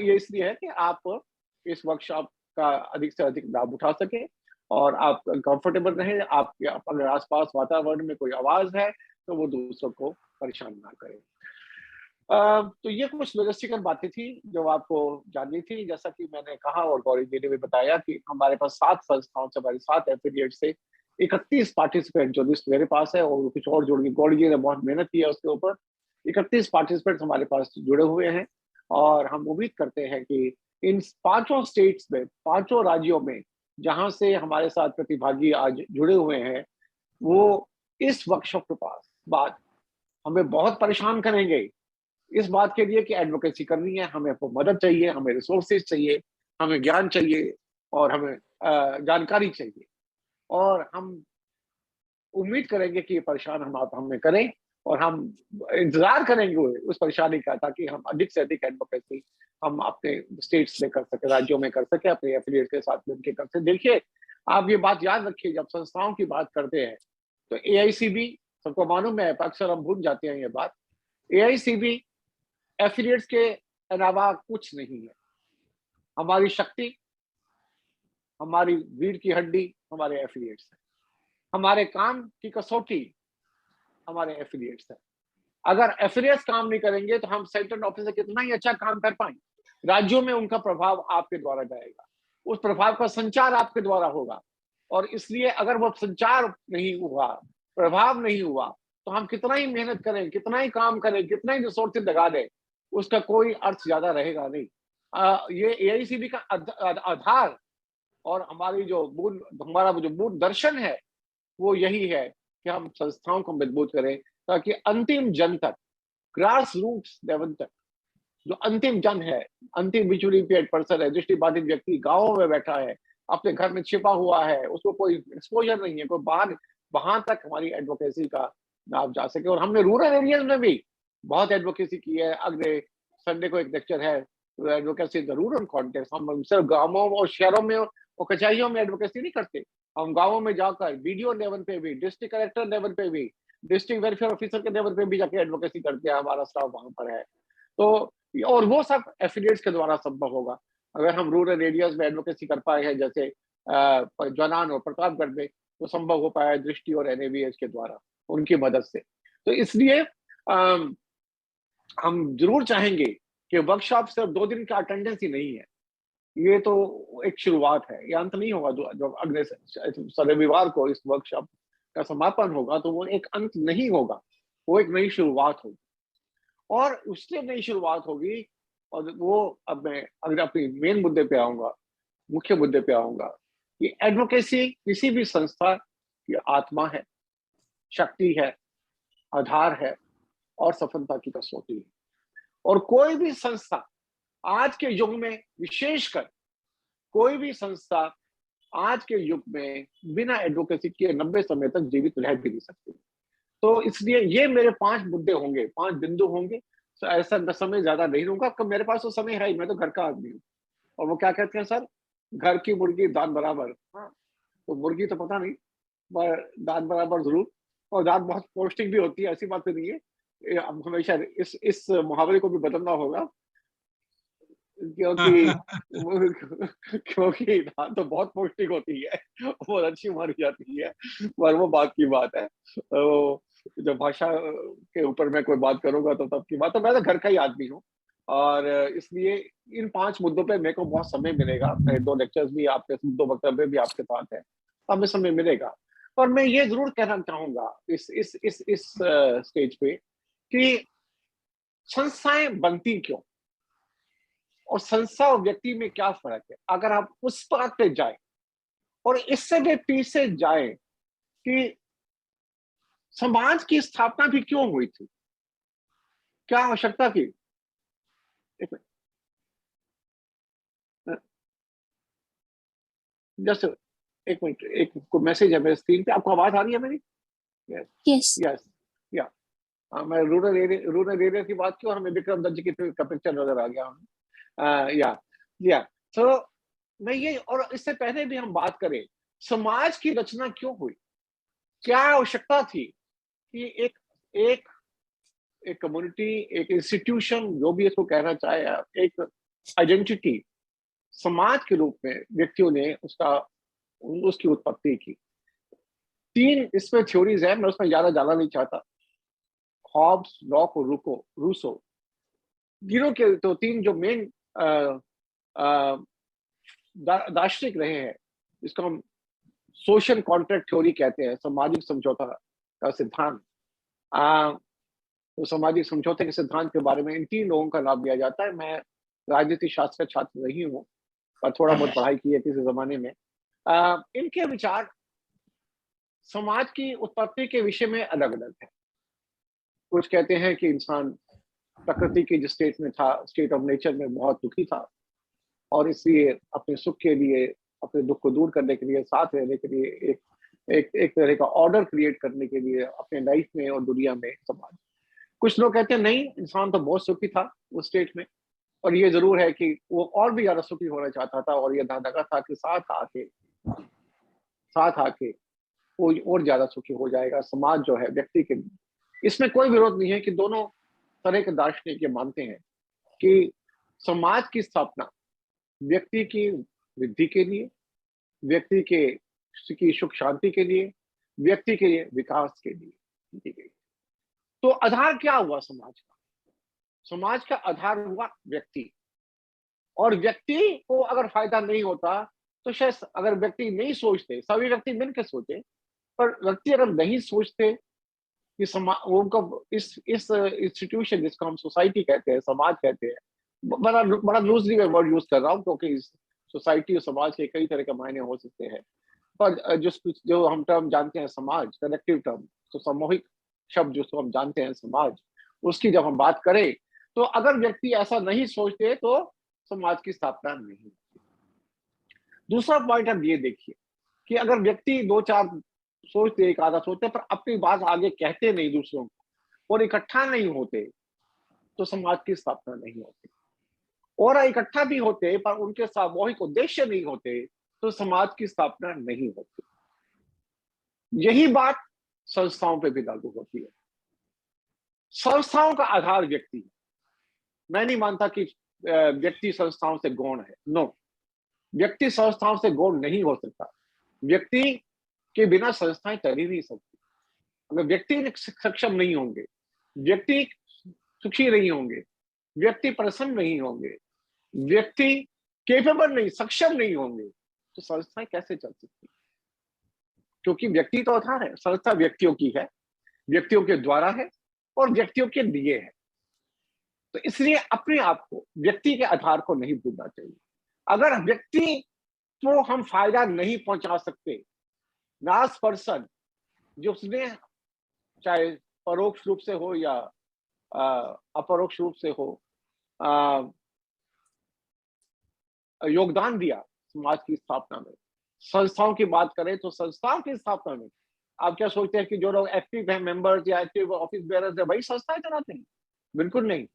ये इसलिए है कि आप इस वर्कशॉप का अधिक से अधिक लाभ उठा सके और आप कंफर्टेबल रहें। आपके अगर आसपास वातावरण में कोई आवाज है तो वो दूसरों को परेशान ना करे। तो ये कुछ लॉजिस्टिकल बातें थी जो आपको जाननी थी। जैसा कि मैंने कहा और गौरी जी ने भी बताया कि हमारे पास 7 संस्थाओं से, हमारे 7 एफिलिएट से 31 पार्टिसिपेंट, जो लिस्ट मेरे पास है और कुछ और जोड़ के गौरी जी ने बहुत मेहनत की है उसके ऊपर, 31 पार्टिसिपेंट हमारे पास जुड़े हुए हैं और हम उम्मीद करते हैं कि इन 5 स्टेट्स में, 5 राज्यों में जहां से हमारे साथ प्रतिभागी आज जुड़े हुए हैं, वो इस वर्कशॉप के बाद हमें बहुत परेशान करेंगे इस बात के लिए कि एडवोकेसी करनी है, हमें मदद चाहिए, हमें रिसोर्सेज चाहिए, हमें ज्ञान चाहिए और हमें जानकारी चाहिए। और हम उम्मीद करेंगे कि ये परेशान हम आप हमें करें और हम इंतजार करेंगे उस परेशानी का, ताकि हम अधिक से अधिक एडवोकेसी हम अपने स्टेट्स में कर सके, राज्यों में कर सके, अपने एफिलिएट के साथ मिलकर कर सके। देखिए, आप ये बात याद रखिए, जब संस्थाओं की बात करते हैं तो AICB, सबको मालूम है, अक्सर हम भूल जाते हैं ये बात, AICB एफिलिएट्स के अलावा कुछ नहीं है। हमारी शक्ति, हमारी रीढ़ की हड्डी हमारे एफिलिएट्स है, हमारे काम की कसौटी हमारे एफिलिएट्स है। अगर एफिलिएट्स काम नहीं करेंगे तो हम सेंट्रल ऑफिस से कितना ही अच्छा काम कर पाएंगे, राज्यों में उनका प्रभाव आपके द्वारा जाएगा, उस प्रभाव का संचार आपके द्वारा होगा। और इसलिए अगर वो संचार नहीं हुआ, प्रभाव नहीं हुआ, तो हम कितना ही मेहनत करें, कितना ही काम करें, कितना ही रिसोर्सेज लगा दें, उसका कोई अर्थ ज्यादा रहेगा नहीं। ये AICB का आधार और हमारी जो हमारा जो मूल दर्शन है वो यही है कि हम संस्थाओं को मजबूत करें, ताकि अंतिम जन तक, ग्रास रूट्स लेवल तक, जो अंतिम जन है, अंतिम विजुअली इम्पेयर्ड पर्सन है, दृष्टिबाधित व्यक्ति गांवों में बैठा है, अपने घर में छिपा हुआ है, उसको कोई एक्सपोजर नहीं है, कोई बाहर, वहां तक हमारी एडवोकेसी का नाम जा सके। और हमने रूरल एरियाज में भी बहुत एडवोकेसी की है। अगले संडे को एक लेक्चर है, एडवोकेसी द रूरल कॉन्टेक्स्ट। हम सिर्फ गाँवों और शहरों में और कचहरियों में एडवोकेसी नहीं करते, हम गाँवों में जाकर वीडियो लेवल पे भी, डिस्ट्रिक्ट कलेक्टर लेवल पे भी, डिस्ट्रिक्ट वेलफेयर ऑफिसर के लेवल पे भी जाके एडवोकेसी करते हैं, हमारा स्टाफ वहां पर है। तो और वो सब एफिलिएट्स के द्वारा संभव होगा। अगर हम रूरल एरियाज में एडवोकेसी कर पाए हैं, जैसे जनान और प्रतापगढ़ में, तो संभव हो पाया दृष्टि और NABH के द्वारा, उनकी मदद से। तो इसलिए हम जरूर चाहेंगे कि वर्कशॉप सिर्फ 2 दिन का अटेंडेंस ही नहीं है, ये तो एक शुरुआत है, ये अंत नहीं होगा। जो अगले रविवार को इस वर्कशॉप का समापन होगा तो वो एक अंत नहीं होगा, वो एक नई शुरुआत होगी, और उससे नई शुरुआत होगी। और वो अब मैं अगर अपनी मेन मुद्दे पे आऊंगा, मुख्य मुद्दे पे आऊंगा कि एडवोकेसी किसी भी संस्था की आत्मा है, शक्ति है, आधार है और सफलता की कसौटी है। और कोई भी संस्था आज के युग में, विशेषकर कोई भी संस्था आज के युग में बिना एडवोकेसी के 90 समय तक जीवित रह भी नहीं सकती। तो इसलिए ये मेरे 5 मुद्दे होंगे, 5 बिंदु होंगे। तो ऐसा समय ज्यादा नहीं लूंगा, मेरे पास तो समय है ही, मैं तो घर का आदमी हूँ। और वो क्या कहते हैं सर, घर की मुर्गी दांत बराबर। हाँ, तो मुर्गी तो पता नहीं, पर दांत बराबर जरूर। और दांत बहुत पौष्टिक भी होती है, ऐसी बात तो नहीं है। अब हमेशा इस मुहावरे को भी बदलना होगा, क्योंकि क्योंकि दांत तो बहुत पौष्टिक होती है, वो अच्छी मानी जाती है, पर वो बात की बात है। तो जब भाषा के ऊपर मैं कोई बात करूंगा तो तब की बात। तो मैं तो घर का ही आदमी हूँ, और इसलिए इन 5 मुद्दों पे मेरे को बहुत समय मिलेगा। मेरे 2 लेक्चर्स भी आपके, 2 वक्तव्य भी आपके साथ है, हमें समय मिलेगा। और मैं ये जरूर कहना चाहूंगा इस स्टेज पे कि संस्थाएं बनती क्यों और संस्था और व्यक्ति में क्या फर्क है। अगर आप उस बात पे जाए और इससे भी पीछे जाए कि समाज की स्थापना भी क्यों हुई थी, क्या आवश्यकता थी। एक मिनट, जस्ट एक मिनट, एक मैसेज है मेरे स्क्रीन पे, आपको आवाज आ रही है मेरी?
यस
यस, या मैं रूरल एरिया की बात की और हमें विक्रम दत्त जी की पिक्चर नजर आ गया हमें। या तो मैं ये, और इससे पहले भी हम बात करें समाज की रचना क्यों हुई, क्या आवश्यकता थी कि एक कम्युनिटी, एक इंस्टीट्यूशन, जो भी इसको कहना चाहे, एक आइडेंटिटी समाज के रूप में व्यक्तियों ने उसकी उत्पत्ति की। 3 इसमें थ्योरीज है, मैं उसमें ज्यादा जाना नहीं चाहता। हॉब्स, लॉक और रूसो, तीनों के तो 3 जो मेन दार्शनिक रहे हैं, जिसको हम सोशल कॉन्ट्रैक्ट थ्योरी कहते हैं, सामाजिक समझौता का सिद्धांत। तो सामाजिक समझौते के सिद्धांत के बारे में इन 3 लोगों का नाम लिया जाता है। मैं राजनीति शास्त्र का छात्र नहीं हूँ, पर थोड़ा बहुत पढ़ाई की है किसी जमाने में। इनके विचार समाज की उत्पत्ति के विषय में अलग अलग है। कुछ कहते हैं कि इंसान प्रकृति के जिस स्टेट में था, स्टेट ऑफ नेचर में, बहुत दुखी था, और इसलिए अपने सुख के लिए, अपने दुख को दूर करने के लिए, साथ रहने के लिए, एक तरह का ऑर्डर क्रिएट करने के लिए अपने लाइफ में और दुनिया में, समाज। कुछ लोग कहते हैं नहीं, इंसान तो बहुत सुखी था उस स्टेट में, और ये जरूर है कि वो और भी ज्यादा सुखी होना चाहता था, और ये धारणा था कि साथ आके वो और ज्यादा सुखी हो जाएगा समाज जो है व्यक्ति के लिए। इसमें कोई विरोध नहीं है कि दोनों तरह के दार्शनिक ये मानते हैं कि समाज की स्थापना व्यक्ति की वृद्धि के लिए, व्यक्ति की सुख शांति के लिए, व्यक्ति के लिए विकास के लिए की गई। तो आधार क्या हुआ समाज का? समाज का आधार हुआ व्यक्ति, और व्यक्ति को अगर फायदा नहीं होता तो शायद, अगर व्यक्ति नहीं सोचते, सभी व्यक्ति मिलकर सोचे, पर व्यक्ति अगर नहीं सोचते कि उनको इस इंस्टीट्यूशन, जिसको हम सोसाइटी कहते हैं, समाज कहते हैं, बड़ा लूजली मैं वर्ड यूज कर रहा हूँ, क्योंकि सोसाइटी और समाज के कई तरह के मायने हो सकते हैं। पर जो हम टर्म जानते हैं समाज, कलेक्टिव टर्म, तो सामूहिक शब्द जिसको हम जानते हैं समाज, उसकी जब हम बात करें, तो अगर व्यक्ति ऐसा नहीं सोचते तो समाज की स्थापना नहीं होती। दूसरा पॉइंट आप ये देखिए कि अगर व्यक्ति 2-4 सोचते, एक आधा सोचते, पर अपनी बात आगे कहते नहीं दूसरों को, और इकट्ठा नहीं होते, तो समाज की स्थापना नहीं होती। और इकट्ठा भी होते पर उनके सामूहिक उद्देश्य नहीं होते, तो समाज की स्थापना नहीं होती। यही बात संस्थाओं पे भी लागू होती है। संस्थाओं का आधार व्यक्ति है। मैं नहीं मानता कि व्यक्ति संस्थाओं से गौण है। नो, व्यक्ति संस्थाओं से गौण नहीं हो सकता। व्यक्ति के बिना संस्थाएं चल ही नहीं सकती। अगर व्यक्ति सक्षम नहीं होंगे, व्यक्ति सुखी नहीं होंगे, व्यक्ति प्रसन्न नहीं होंगे, व्यक्ति केपेबल नहीं, सक्षम नहीं होंगे तो संस्थाएं कैसे चल सकती? क्योंकि व्यक्ति तो आधार है, संस्था व्यक्तियों की है, व्यक्तियों के द्वारा है और व्यक्तियों के लिए है। तो इसलिए अपने आप को व्यक्ति के आधार को नहीं भूलना चाहिए। अगर व्यक्ति को हम फायदा नहीं पहुंचा सकते, लास्ट पर्सन जो उसने चाहे परोक्ष रूप से हो या अपरोक्ष रूप से हो योगदान दिया समाज की स्थापना में, संस्थाओं की बात करें तो संस्थाओं की स्थापना में आप क्या सोचते हैं कि जो लोग एक्टिव हैं, मेंबर्स या एक्टिव ऑफिस बेयरर्स है, वही संस्थाएं चलाते हैं? बिल्कुल नहीं।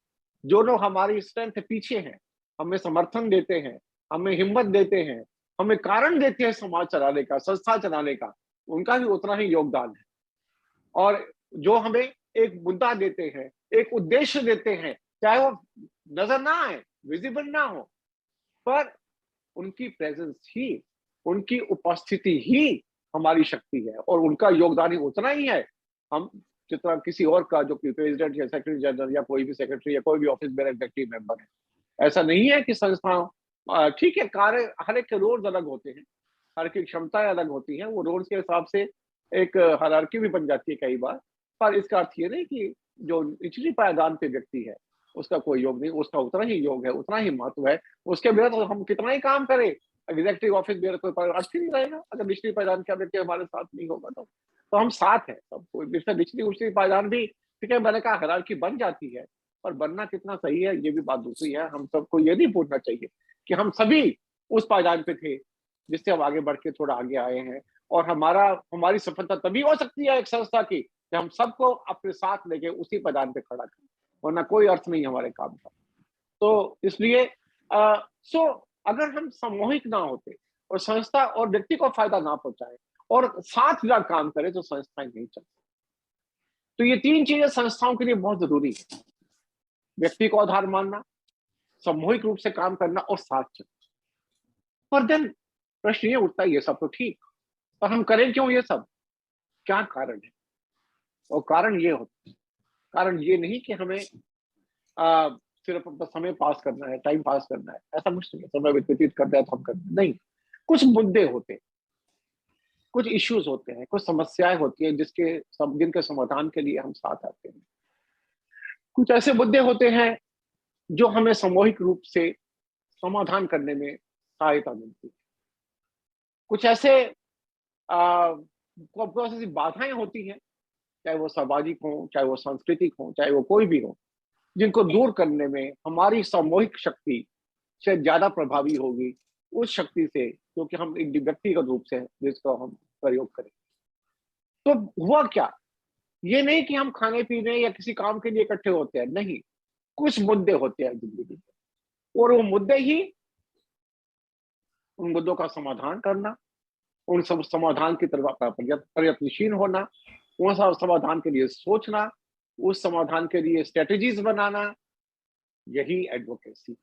जो लोग हमारी स्ट्रेंथ पीछे हैं, हमें समर्थन देते हैं, हमें हिम्मत देते हैं, हमें कारण देते हैं समाज चलाने का, संस्था चलाने का, उनका भी उतना ही योगदान है। और जो हमें एक मुद्दा देते हैं, एक उद्देश्य देते हैं, चाहे वो नजर ना आए, विजिबल ना हो, पर उनकी प्रेजेंस ही, उनकी उपस्थिति ही हमारी शक्ति है और उनका योगदान ही उतना ही है हम जितना किसी और का, जो कि प्रेसिडेंट या सेक्रेटरी जनरल या कोई भी सेक्रेटरी या कोई भी ऑफिस में एक्टिव मेंबर है। ऐसा नहीं है कि संस्था ठीक है, कार्य हर एक के रोल्स अलग होते हैं, हर की क्षमताएं अलग होती हैं, वो रोल्स के हिसाब से एक हायरार्की भी बन जाती है कई बार। पर इसका अर्थ ये नहीं कि जो निचली पायदान पे व्यक्ति है उसका कोई योग नहीं, उसका उतना ही योग है, उतना ही महत्व है। उसके बिना तो हम कितना ही काम करें, एग्जीक्यूटिव ऑफिस में कोई अर्थ ही नहीं रहेगा अगर निचली पायदान का व्यक्ति हमारे साथ नहीं होगा। तो हम साथ हैं सब कोई, निचली उचली पायदान भी ठीक है, मैंने कहा हायरार्की बन जाती है, पर बनना कितना सही है ये भी बात दूसरी है। हम सबको ये नहीं पूछना चाहिए कि हम सभी उस पायदान पे थे जिससे हम आगे बढ़ के थोड़ा आगे आए हैं, और हमारी सफलता तभी हो सकती है एक संस्था की कि हम सबको अपने साथ लेके उसी पायदान पे खड़ा करें, वरना कोई अर्थ नहीं हमारे काम का। तो इसलिए अगर हम सामूहिक ना होते और संस्था और व्यक्ति को फायदा ना पहुंचाए और साथ ना काम करें तो संस्थाएं नहीं चलती। तो ये तीन चीजें संस्थाओं के लिए बहुत जरूरी है: व्यक्ति को आधार मानना, सामूहिक रूप से काम करना और साथ चलना। पर देन प्रश्न ये उठता है, ये सब तो ठीक, पर हम करें क्यों ये सब? क्या कारण है? और कारण ये होता है, कारण ये नहीं कि हमें सिर्फ अपना समय पास करना है, टाइम पास करना है, ऐसा कुछ नहीं। समय व्यतीत करना है तो हम करते नहीं। कुछ मुद्दे होते हैं, कुछ इश्यूज होते हैं, कुछ समस्याएं होती हैं जिनके समाधान के लिए हम साथ आते हैं। कुछ ऐसे मुद्दे होते हैं जो हमें सामूहिक रूप से समाधान करने में सहायता मिलती है। कुछ ऐसे बाधाएं होती हैं, चाहे वो सामाजिक हो, चाहे वो सांस्कृतिक हो, चाहे वो कोई भी हो, जिनको दूर करने में हमारी सामूहिक शक्ति शायद ज्यादा प्रभावी होगी उस शक्ति से, क्योंकि हम एक व्यक्तिगत रूप से जिसको हम प्रयोग करें। तो हुआ क्या, ये नहीं कि हम खाने पीने या किसी काम के लिए इकट्ठे होते हैं, नहीं। कुछ मुद्दे होते हैं जिंदगी में और वो मुद्दे ही, उन मुद्दों का समाधान करना, उन सब समाधान की तरफ प्रयत्नशील होना, उन सब समाधान के लिए सोचना, उस समाधान के लिए स्ट्रेटेजीज बनाना, यही एडवोकेसी।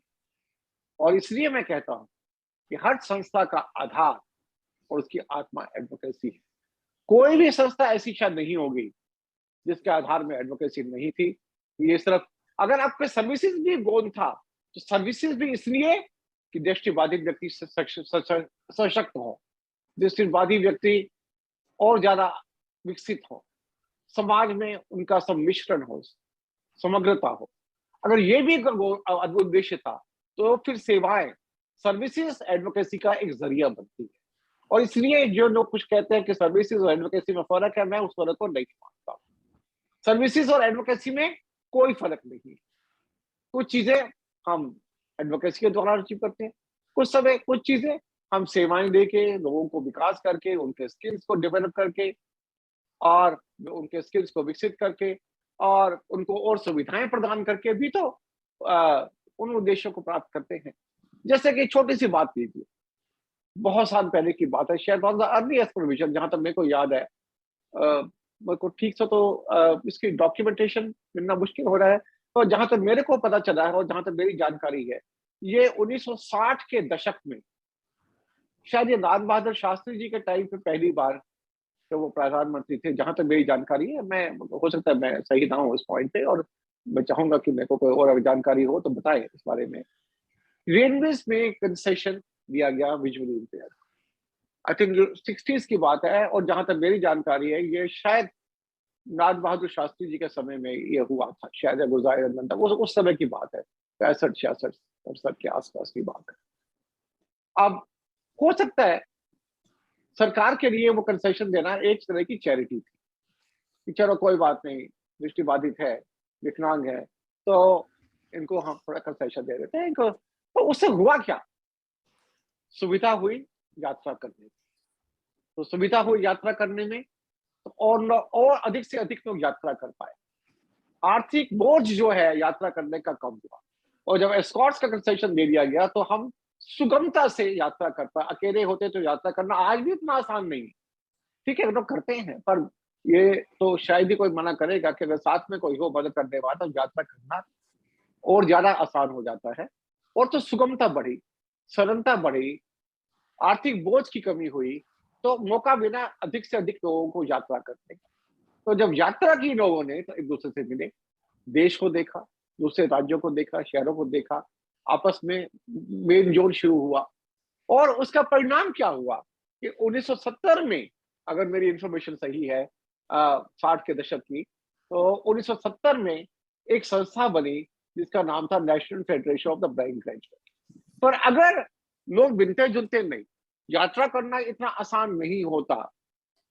और इसलिए मैं कहता हूं कि हर संस्था का आधार और उसकी आत्मा एडवोकेसी है। कोई भी संस्था ऐसी शायद नहीं होगी जिसके आधार में एडवोकेसी नहीं थी। ये सिर्फ, अगर आपके सर्विसेज भी गौण था तो सर्विसेज भी इसलिए कि दृष्टिबाधित व्यक्ति सशक्त हो, दृष्टिबाधित व्यक्ति और ज्यादा विकसित हो, समाज में उनका सम्मिश्रण हो, समग्रता हो। अगर ये भी अद्भुत उद्देश्य था तो फिर सेवाएं, सर्विसेज एडवोकेसी का एक जरिया बनती है। और इसलिए जो लोग कुछ कहते हैं कि सर्विसेज और एडवोकेसी में फर्क है, मैं उस फर्क को नहीं मानता। सर्विसेज और एडवोकेसी में कोई फर्क नहीं है। कुछ चीजें हम एडवोकेसी के द्वारा अचीव करते हैं, कुछ चीजें हम सेवाएं देके, लोगों को विकास करके, उनके स्किल्स को डेवलप करके और उनके स्किल्स को विकसित करके और उनको और सुविधाएं प्रदान करके भी तो उन उद्देश्यों को प्राप्त करते हैं। जैसे कि छोटी सी बात लीजिए, बहुत साल पहले की बात है, शायद अर्लीस्ट प्रोविजन, जहां तक मेरे को याद है, मेरे को ठीक से तो इसकी डॉक्यूमेंटेशन मिलना मुश्किल हो रहा है, तो जहां तक मेरे को पता चला है और जहां तक मेरी जानकारी है, ये 1960 के दशक में शायद ये लाल बहादुर शास्त्री जी के टाइम पे पहली बार जब वो प्रधानमंत्री थे, जहां तक मेरी जानकारी है। मैं, हो सकता है मैं सही ना हूँ इस पॉइंट पे, और मैं चाहूंगा कि मेरे को कोई और जानकारी हो तो बताएं इस बारे में। रेलवेज में कंसेशन दिया गया visually impair. I think 60s की बात है, और जहां तक मेरी जानकारी है ये शायद राज बहादुर शास्त्री जी के समय में ये हुआ था, शायद गुजारे रंजन तक, उस समय की बात है, 65, 66, 67 के आसपास की बात है। अब हो सकता है सरकार के लिए वो कंसेशन देना एक तरह की चैरिटी थी कि चलो कोई बात नहीं, दृष्टिबाधित है, विकलांग है, तो इनको हम थोड़ा कंसेशन दे देते हैं इनको। तो उससे हुआ क्या? सुविधा हुई यात्रा करने में, तो सुविधा हुई यात्रा करने में, तो और अधिक से अधिक लोग यात्रा कर पाए, आर्थिक बोझ जो है यात्रा करने का कम हुआ, और जब एस्कॉर्ट्स का कंसेशन दे दिया गया तो हम सुगमता से यात्रा कर पाए। अकेले होते तो यात्रा करना आज भी इतना आसान नहीं है, ठीक है लोग करते हैं, पर ये तो शायद ही कोई मना करेगा कि अगर साथ में कोई हो मदद करने वाला तो यात्रा करना और ज्यादा आसान हो जाता है। और तो सुगमता बढ़ी, सरलता बढ़ी, आर्थिक बोझ की कमी हुई, तो मौका मिला अधिक से अधिक लोगों को यात्रा करने का। तो जब यात्रा की लोगों ने तो एक दूसरे से मिले, देश को देखा, दूसरे राज्यों को देखा, शहरों को देखा, आपस में मेल जोल शुरू हुआ, और उसका परिणाम क्या हुआ कि 1970 में, अगर मेरी इंफॉर्मेशन सही है 60 के दशक की, तो 1970 में एक संस्था बनी जिसका नाम था national federation of the blind graduate. पर अगर लोग मिलते जुलते नहीं, यात्रा करना इतना आसान नहीं होता,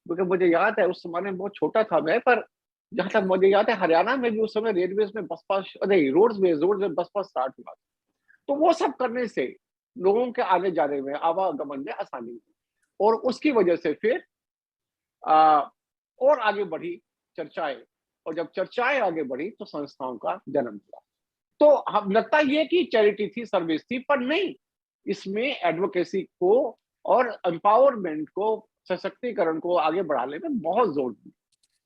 क्योंकि मुझे याद है उस समय में बहुत छोटा था मैं, पर जहां तक मुझे याद है हरियाणा में भी उस समय रेलवेज में बस पास नहीं, रोड्स में बस पास स्टार्ट हुआ, तो वो सब करने से लोगों के आने जाने में, आवागमन में आसानी हुई, और उसकी वजह से फिर और आगे बढ़ी चर्चाएं, और जब चर्चाएं आगे बढ़ी तो संस्थाओं का जन्म हुआ। तो हम लगता ये कि चैरिटी थी, सर्विस थी, पर नहीं, इसमें एडवोकेसी को और एम्पावरमेंट को, सशक्तिकरण को आगे बढ़ाने में बहुत जोर दी।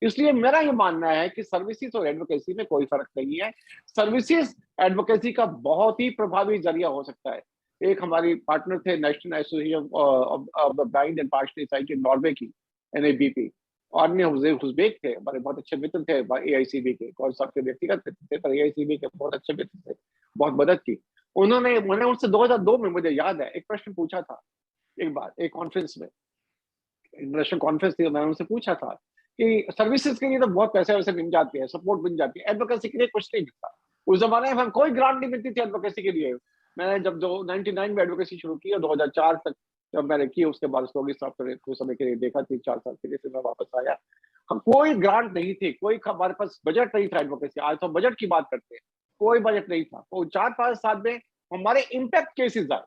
इसलिए मेरा ये मानना है कि सर्विसेज और एडवोकेसी में कोई फर्क नहीं है। सर्विसेज एडवोकेसी का बहुत ही प्रभावी जरिया हो सकता है। एक हमारी पार्टनर थे national association of the blind and partially sighted Norway की, NABP, और अन्य हुजबेक थे, हमारे बहुत अच्छे मित्र थे AICB के, कौन साहब के व्यक्तिगत थे, पर AICB के बहुत अच्छे मित्र थे, बहुत मदद की उन्होंने। मैंने उनसे 2002 में, मुझे याद है, एक प्रश्न पूछा था एक बार एक कॉन्फ्रेंस में, इंटरनेशनल कॉन्फ्रेंस थी, मैंने उनसे पूछा था कि सर्विसेज के लिए तो बहुत पैसे वैसे मिल जाते हैं, सपोर्ट मिल जाती है, एडवोकेसी के लिए कुछ नहीं मिलता। उस जमाने में हम कोई ग्रांट नहीं मिलती थी एडवोकेसी के लिए। मैंने जब 99 में एडवोकेसी शुरू की और 2004 तक जब मैंने की, उसके बाद कुछ समय के लिए देखा, 3-4 साल के लिए, फिर मैं वापस आया। हम कोई ग्रांट नहीं थी, कोई हमारे पास बजट नहीं था एडवोकेसी। आज तो बजट की बात करते हैं, कोई बजट नहीं था। तो 4-5 साल में हमारे इम्पैक्ट केसेस आए,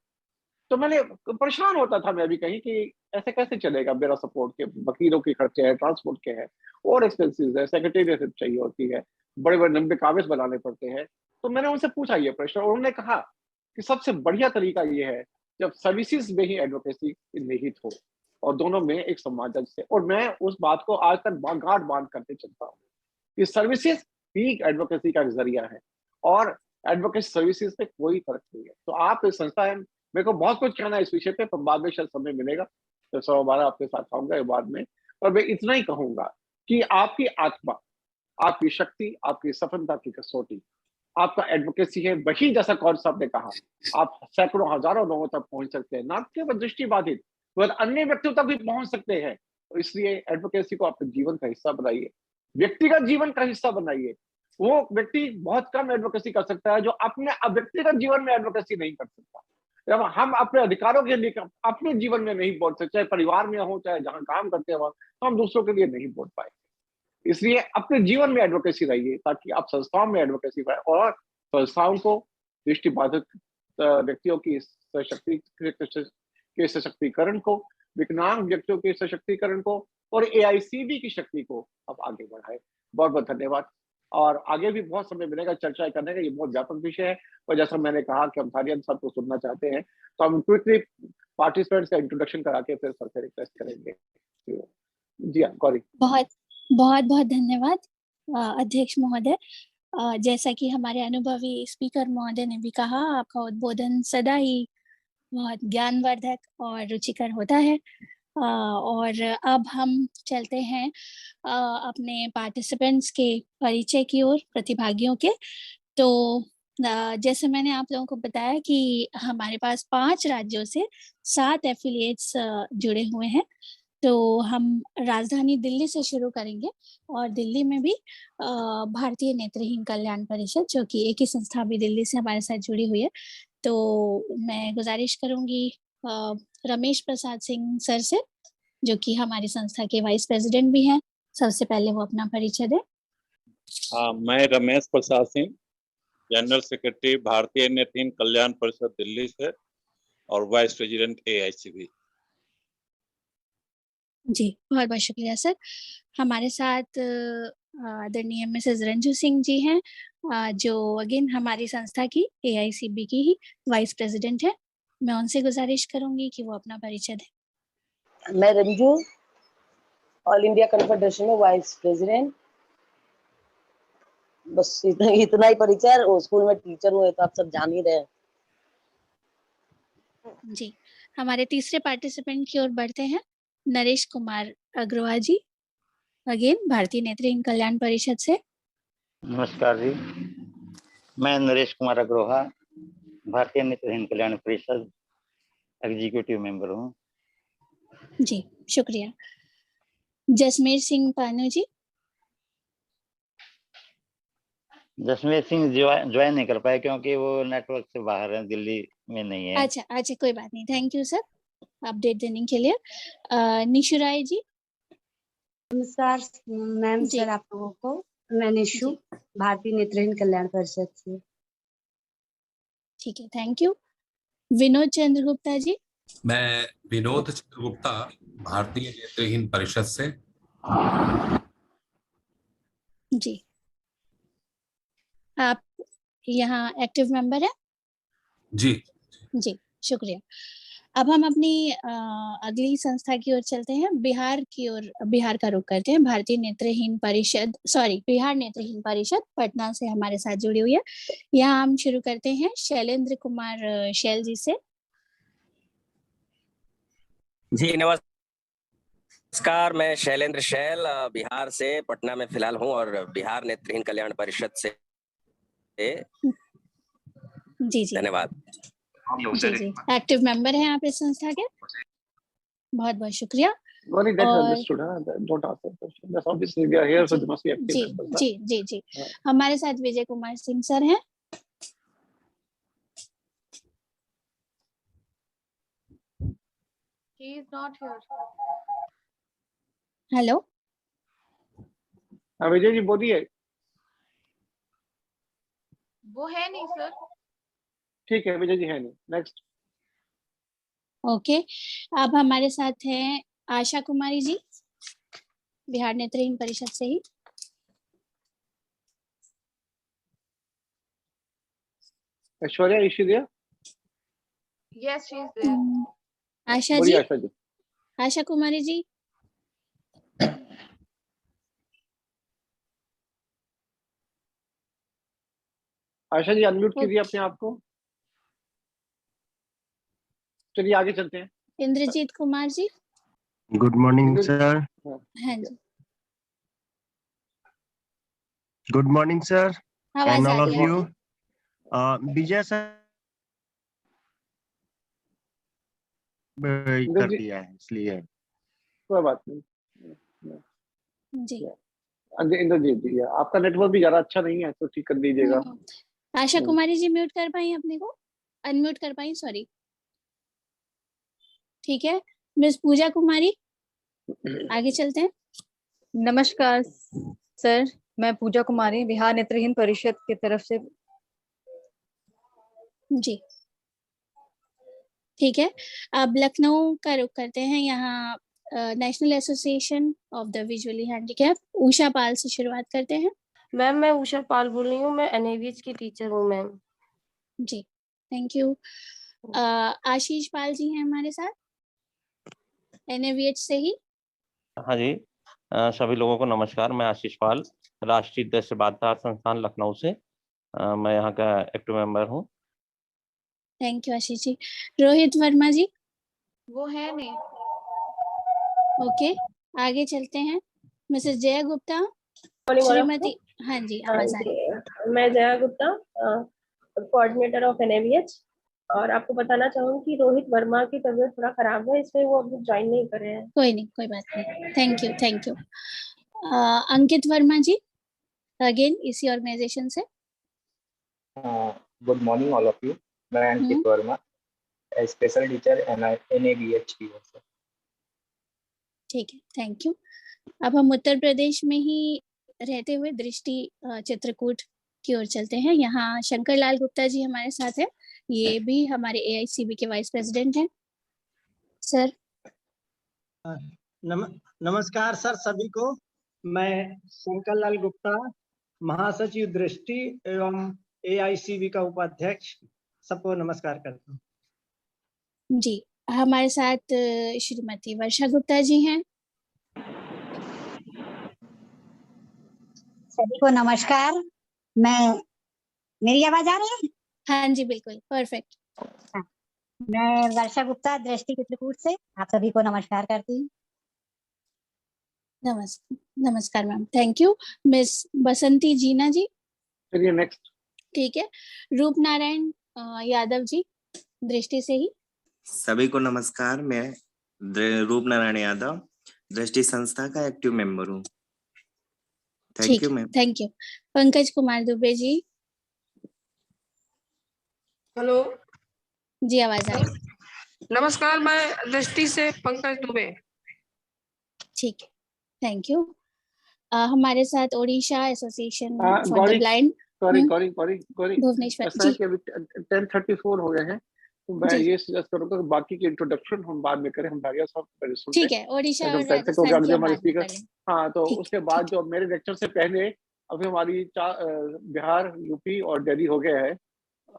तो मैंने परेशान होता था मैं भी कहीं कि ऐसे कैसे चलेगा, मेरा सपोर्ट के वकीलों के खर्चे हैं, ट्रांसपोर्ट के हैं, और एक्सपेंसेस है, सेक्रेटरीशिप चाहिए होती है, बड़े बड़े लंबे कागज बनाने पड़ते हैं। तो मैंने उनसे पूछा ये प्रश्न, और उन्होंने कहा कि सबसे बढ़िया तरीका ये है जब सर्विसेज में ही एडवोकेसी निहित हो, और दोनों में एक सामंजस्य। और मैं उस बात को आज तक गांठ बांध करते चलता हूँ कि सर्विसेज ही एडवोकेसी का जरिया है, और एडवोकेसी सर्विसेज में कोई फर्क नहीं है। तो आप इस संस्था है, मेरे को बहुत कुछ कहना है इस विषय पे, पर बाद में शायद समय मिलेगा तो 112 आपके साथ आऊंगा बाद में। और मैं इतना ही कहूंगा कि आपकी आत्मा, आपकी शक्ति, आपकी सफलता की कसौटी आपका एडवोकेसी है। वही जैसा कौन साहब ने कहा, आप सैकड़ों हजारों लोगों तक पहुंच सकते हैं, ना केवल दृष्टिबाधित, वह अन्य व्यक्तियों तक भी पहुंच सकते हैं। तो इसलिए एडवोकेसी को अपने जीवन का हिस्सा बनाइए, व्यक्तिगत जीवन का हिस्सा बनाइए। वो व्यक्ति बहुत कम एडवोकेसी कर सकता है जो अपने व्यक्तिगत जीवन में एडवोकेसी नहीं कर सकता। जब हम अपने अधिकारों के लिए अपने जीवन में नहीं बोल सकते, चाहे परिवार में हो, चाहे जहां काम करते हो, तो हम दूसरों के लिए नहीं बोल पाएंगे। इसलिए अपने जीवन में एडवोकेसी रहिए, ताकि आप संस्थाओं में एडवोकेसी पाए, और संस्थाओं को दृष्टिबाधित व्यक्तियों की सशक्तिकरण को, विकलांग व्यक्तियों के सशक्तिकरण को, और AICB की शक्ति को अब आगे बढ़ाए। बहुत बहुत धन्यवाद। और आगे भी बहुत समय मिलेगा चर्चा करने का, ये बहुत व्यापक विषय है। और जैसा मैंने कहा कि हम सारियन साहब को सुनना चाहते हैं, तो हम क्विकली पार्टिसिपेंट्स का इंट्रोडक्शन करा के फिर सर से रिक्वेस्ट करेंगे। जी हाँ, गौरी।
बहुत बहुत बहुत धन्यवाद अध्यक्ष महोदय। जैसा कि हमारे अनुभवी स्पीकर महोदय ने भी कहा, आपका उद्बोधन सदा ही बहुत ज्ञानवर्धक और रुचिकर होता है। और अब हम चलते हैं अपने पार्टिसिपेंट्स के परिचय की ओर, प्रतिभागियों के। तो जैसे मैंने आप लोगों को बताया कि हमारे पास 5 राज्यों से 7 एफिलिएट्स जुड़े हुए हैं। तो हम राजधानी दिल्ली से शुरू करेंगे और दिल्ली में भी भारतीय नेत्रहीन कल्याण परिषद, जो कि एक ही संस्था भी दिल्ली से हमारे साथ जुड़ी हुई है। तो मैं गुजारिश करूंगी रमेश प्रसाद सिंह सर से, जो कि हमारी संस्था के वाइस प्रेसिडेंट भी हैं। सबसे पहले वो अपना परिचय दें।
मैं रमेश प्रसाद सिंह, जनरल सेक्रेटरी भारतीय नेत्रहीन कल्याण परिषद दिल्ली से और वाइस प्रेसिडेंट AICB।
जी, बहुत बहुत शुक्रिया सर। हमारे साथ आदरणीय मिसेस रंजू सिंह जी हैं, जो अगेन हमारी संस्था की AICB की ही वाइस प्रेसिडेंट है। मैं उनसे गुजारिश करूंगी कि वो अपना परिचय दें।
मैं रंजू, ऑल इंडिया कन्फेडरेशन में वाइस प्रेसिडेंट। बस इतना ही परिचय। और स्कूल में टीचर हुए तो आप सब जान ही रहे हैं।
जी, हमारे तीसरे पार्टिसिपेंट की ओर बढ़ते हैं, नरेश कुमार अग्रवाल जी, अगेन भारतीय नेत्रहीन कल्याण परिषद से।
नमस्कार जी, मैं नरेश कुमार अग्रवाल, भारतीय नेत्रहीन कल्याण परिषद एग्जीक्यूटिव मेंबर हूँ।
जी, शुक्रिया। जसमेर सिंह पानू जी।
जसमेर सिंह ज्वाइन नहीं कर पाए क्योंकि वो नेटवर्क से बाहर है, दिल्ली में नहीं है।
अच्छा, कोई बात नहीं। थैंक यू सर अपडेट देने के लिए। निशु राय जी।
नमस्कार मैम सर, आप लोगों को। मैं निशु, भारतीय नेत्रहीन कल्याण परिषद से।
ठीक है, थैंक यू। विनोद चंद्र गुप्ता जी।
मैं विनोद चंद्र गुप्ता, भारतीय नेत्रहीन परिषद से।
जी, आप यहाँ एक्टिव मेंबर है?
जी,
शुक्रिया। अब हम अपनी अगली संस्था की ओर चलते हैं, बिहार की ओर। बिहार का रुख करते हैं। भारतीय नेत्रहीन परिषद, बिहार नेत्रहीन परिषद पटना से हमारे साथ जुड़ी हुई है। यहाँ हम शुरू करते हैं शैलेंद्र कुमार शैल जी से।
जी नमस्कार, मैं शैलेंद्र शैल बिहार से पटना में फिलहाल हूँ और बिहार नेत्रहीन कल्याण परिषद से।
जी,
धन्यवाद।
जी, एक्टिव मेंबर हैं आप इस संस्था के। बहुत बहुत शुक्रिया। जी, हमारे साथ विजय कुमार सिंह सर हैं।
He is not here.
Hello,
Vijay ji बोलिए।
वो है नहीं सर।
ठीक है, विजय जी है नहीं। नेक्स्ट।
ओके, अब हमारे साथ हैं आशा कुमारी जी, बिहार नेत्रहीन परिषद से ही।
Aishwarya, is she there?
Yes, she is there.
Asha ji, Asha Kumari ji.
Asha ji unmute कीजिए अपने आप को। चलिए आगे चलते हैं।
Indrajit Kumar ji.
Good morning sir.
हाँ जी,
good morning sir and all of you. Vijay sir कर दिया है इसलिए
कोई बात नहीं।
जी,
इंद्रजीत जी, आपका नेटवर्क भी ज्यादा अच्छा नहीं है तो ठीक कर दीजिएगा।
आशा कुमारी जी म्यूट कर पाई अपने को, अनम्यूट कर पाई, सॉरी। ठीक है, मिस पूजा कुमारी, आगे चलते हैं।
नमस्कार सर, मैं पूजा कुमारी, बिहार नेत्रहीन परिषद की तरफ से।
जी, ठीक है। अब लखनऊ का रुख करते हैं। यहाँ national association of the visually handicap, Usha Pal से शुरुआत करते हैं।
मैम मैं उषा पाल बोल रही हूँ, मैं NAVH की टीचर हूँ मैम।
जी, थैंक यू। आशीष पाल जी हैं हमारे साथ, NAVH से ही।
हाँ जी, सभी लोगों को नमस्कार। मैं आशीष पाल, राष्ट्रीय दृष्टिबाधिता संस्थान लखनऊ से। मैं यहाँ का एक्टिव मेंबर हूँ।
Thank you Ashish ji. रोहित वर्मा जी।
वो है नहीं।
ओके, आगे चलते हैं। मिसेस जया गुप्ता, श्रीमती। हाँ जी, आवाज आ रही है।
मैं Jaya Gupta, coordinator of NABH। और आपको बताना चाहूंगी कि रोहित वर्मा की तबीयत थोड़ा खराब है, इसलिए वो अभी ज्वाइन नहीं कर रहे हैं।
कोई नहीं, कोई बात नहीं। Thank you. Ankit Verma ji, again इसी ऑर्गेनाइजेशन से।
Good morning all of you. मैं Ankit Verma, special teacher NABH की ओर से।
ठीक है, थैंक यू। अब हम उत्तर प्रदेश में ही रहते हुए दृष्टि चित्रकूट की ओर चलते हैं। यहाँ शंकर लाल गुप्ता जी हमारे साथ है, ये भी हमारे AICB के वाइस प्रेसिडेंट हैं। सर
नमस्कार सर सभी को। मैं शंकर लाल गुप्ता, महासचिव दृष्टि एवं AICB का उपाध्यक्ष, सबको नमस्कार करता हूँ।
जी, हमारे साथ श्रीमती वर्षा गुप्ता जी हैं।
सभी को नमस्कार। मेरी आवाज आ रही है?
हाँ जी, बिल्कुल परफेक्ट।
मैं वर्षा गुप्ता, दृष्टि चित्रकूट से आप सभी को नमस्कार करती हूँ।
नमस्कार मैम, थैंक यू। मिस बसंती जीना जी।
चलिए नेक्स्ट।
ठीक है, रूप नारायण यादव जी, दृष्टि से ही।
सभी को नमस्कार। मैं रूप नारायण यादव, दृष्टि संस्था का एक्टिव मेंबर हूँ। Thank you ma'am.
Thank you. Pankaj Kumar Dubey ji.
Hello
जी, आवाज आ रही।
नमस्कार, मैं दृष्टि से पंकज दुबे।
ठीक है, थैंक यू। हमारे साथ Odisha association for the blind
Gauri
Bhubaneswar
ऐसा
जी।
है कि अभी 10:34 हो गए हैं, तो मैं ये सजेस्ट करूंगा कि बाकी की इंट्रोडक्शन हम बाद में करें। हम भारिया साहब सुनते
ठीक है, ओडिशा और
हमारे स्पीकर। हाँ, तो उसके बाद जो मेरे लेक्चर से पहले अभी हमारी बिहार, यूपी और दिल्ली हो गया है,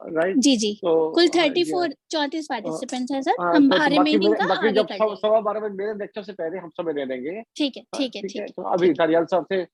राइट?
जी।
तो
कुल 34 पार्टिसिपेंट्स हैं सर। हम रिमेनिंग का
बाकी
आगे
जब
कर लेंगे।
12:15 मेरे लेक्चर से पहले हम सब ले लेंगे।
ठीक है।
तो अभी दरियाल साहब से